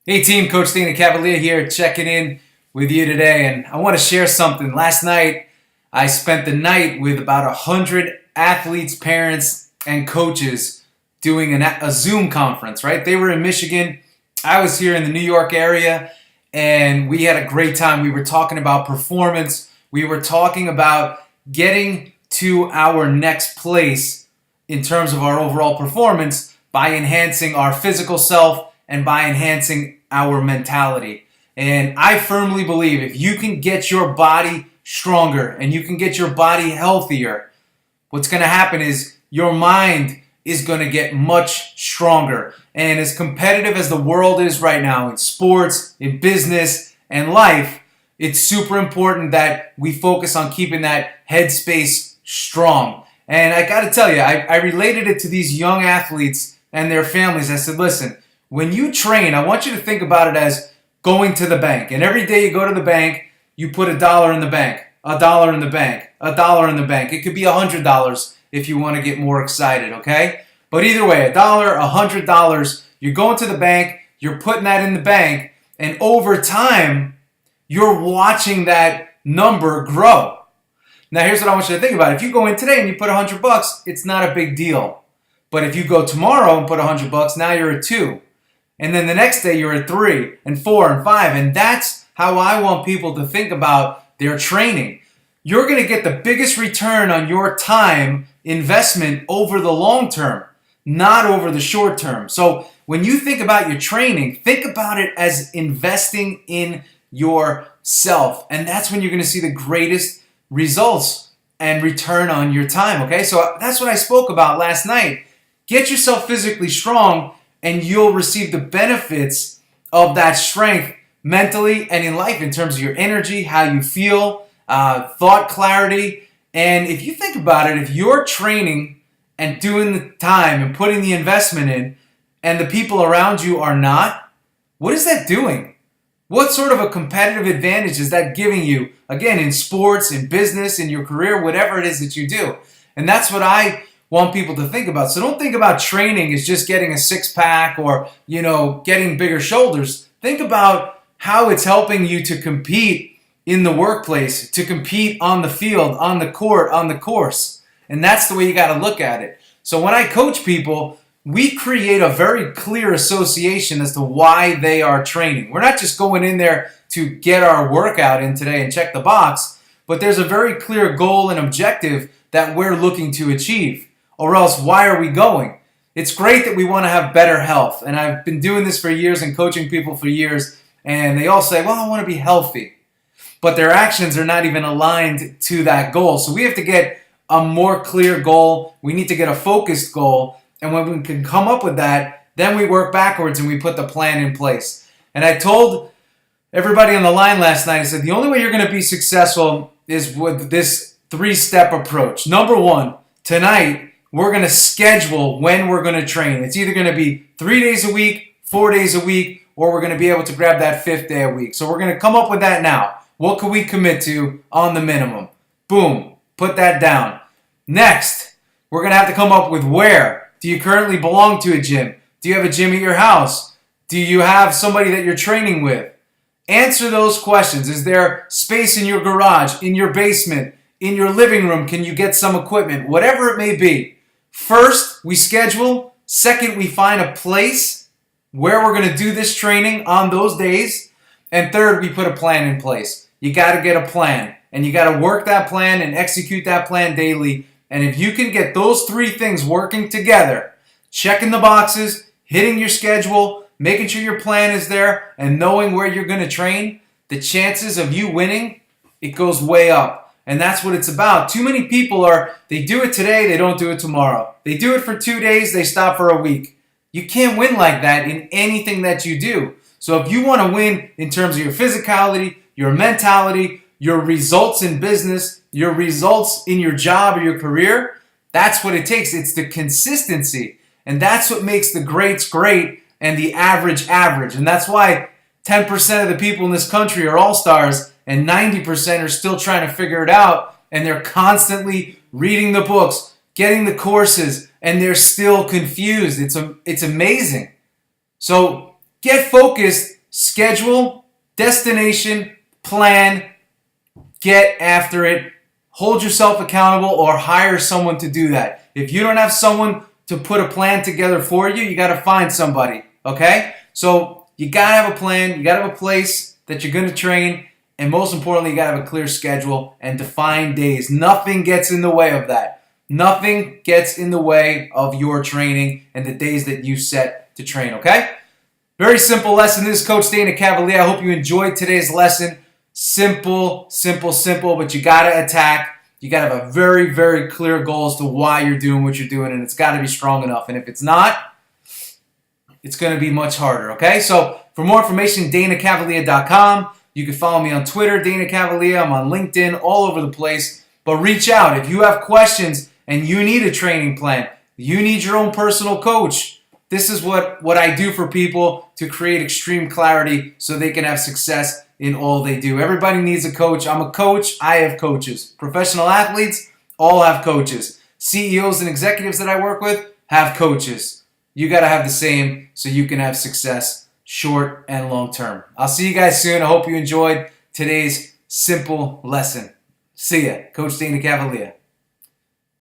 Hey team, Coach Dana Cavalea here, checking in with you today, and I want to share something. Last night, I spent the night with about 100 athletes, parents, and coaches doing a Zoom conference, right? They were in Michigan. I was here in the New York area, and we had a great time. We were talking about performance. We were talking about getting to our next place in terms of our overall performance by enhancing our physical self and by enhancing our mentality. And I firmly believe if you can get your body stronger and you can get your body healthier, what's going to happen is your mind is going to get much stronger. And as competitive as the world is right now in sports, in business, and life, it's super important that we focus on keeping that headspace strong. And I got to tell you, I related it to these young athletes and their families. I said, listen, when you train, I want you to think about it as going to the bank. And every day you go to the bank, you put $1 in the bank, $1 in the bank, $1 in the bank. It could be $100 if you want to get more excited, okay? But either way, $1, $100, you're going to the bank, you're putting that in the bank, and over time, you're watching that number grow. Now, here's what I want you to think about. If you go in today and you put $100, it's not a big deal. But if you go tomorrow and put $100, now you're at 2. And then the next day you're at 3 and 4 and 5. And that's how I want people to think about their training. You're going to get the biggest return on your time investment over the long term, not over the short term. So when you think about your training, think about it as investing in yourself. And that's when you're going to see the greatest results and return on your time. Okay, so that's what I spoke about last night. Get yourself physically strong, and you'll receive the benefits of that strength mentally and in life in terms of your energy, how you feel, thought clarity. And if you think about it, if you're training and doing the time and putting the investment in, and the people around you are not, what is that doing? What sort of a competitive advantage is that giving you, again, in sports, in business, in your career, whatever it is that you do? And that's what I want people to think about. So don't think about training as just getting a six-pack or, getting bigger shoulders. Think about how it's helping you to compete in the workplace, to compete on the field, on the court, on the course. And that's the way you got to look at it. So when I coach people, we create a very clear association as to why they are training. We're not just going in there to get our workout in today and check the box, but there's a very clear goal and objective that we're looking to achieve. Or else, why are we going? It's great that we want to have better health. And I've been doing this for years and coaching people for years. And they all say, well, I want to be healthy. But their actions are not even aligned to that goal. So we have to get a more clear goal. We need to get a focused goal. And when we can come up with that, then we work backwards and we put the plan in place. And I told everybody on the line last night, I said, the only way you're going to be successful is with this 3-step approach. Number 1, tonight, we're going to schedule when we're going to train. It's either going to be 3 days a week, 4 days a week, or we're going to be able to grab that 5th day a week. So we're going to come up with that now. What can we commit to on the minimum? Boom. Put that down. Next, we're going to have to come up with where. Do you currently belong to a gym? Do you have a gym at your house? Do you have somebody that you're training with? Answer those questions. Is there space in your garage, in your basement, in your living room? Can you get some equipment? Whatever it may be. First, we schedule. Second, we find a place where we're going to do this training on those days. And third, we put a plan in place. You got to get a plan. And you got to work that plan and execute that plan daily. And if you can get those 3 things working together, checking the boxes, hitting your schedule, making sure your plan is there, and knowing where you're going to train, the chances of you winning, it goes way up. And that's what it's about. Too many people they do it today, they don't do it tomorrow. They do it for 2 days, they stop for a week. You can't win like that in anything that you do. So if you want to win in terms of your physicality, your mentality, your results in business, your results in your job or your career, that's what it takes. It's the consistency. And that's what makes the greats great and the average average. And that's why 10% of the people in this country are all-stars and 90% are still trying to figure it out, and they're constantly reading the books, getting the courses, and they're still confused. It's amazing. So get focused schedule, destination, plan, get after it, hold yourself accountable, or hire someone to do that. If you don't have someone to put a plan together for you, you got to find somebody, okay? So you got to have a plan, you got to have a place that you're going to train, and most importantly, you got to have a clear schedule and defined days. Nothing gets in the way of that. Nothing gets in the way of your training and the days that you set to train, okay? Very simple lesson. This is Coach Dana Cavalea. I hope you enjoyed today's lesson. Simple, simple, simple, but you got to attack. You got to have a very, very clear goal as to why you're doing what you're doing, and it's got to be strong enough. And if it's not, it's going to be much harder, okay? So for more information, DanaCavalea.com. You can follow me on Twitter, Dana Cavalea. I'm on LinkedIn, all over the place. But reach out. If you have questions and you need a training plan, you need your own personal coach. This is what I do for people to create extreme clarity so they can have success in all they do. Everybody needs a coach. I'm a coach. I have coaches. Professional athletes all have coaches. CEOs and executives that I work with have coaches. You got to have the same so you can have success short and long term. I'll see you guys soon. I hope you enjoyed today's simple lesson. See ya. Coach Dana Cavalea.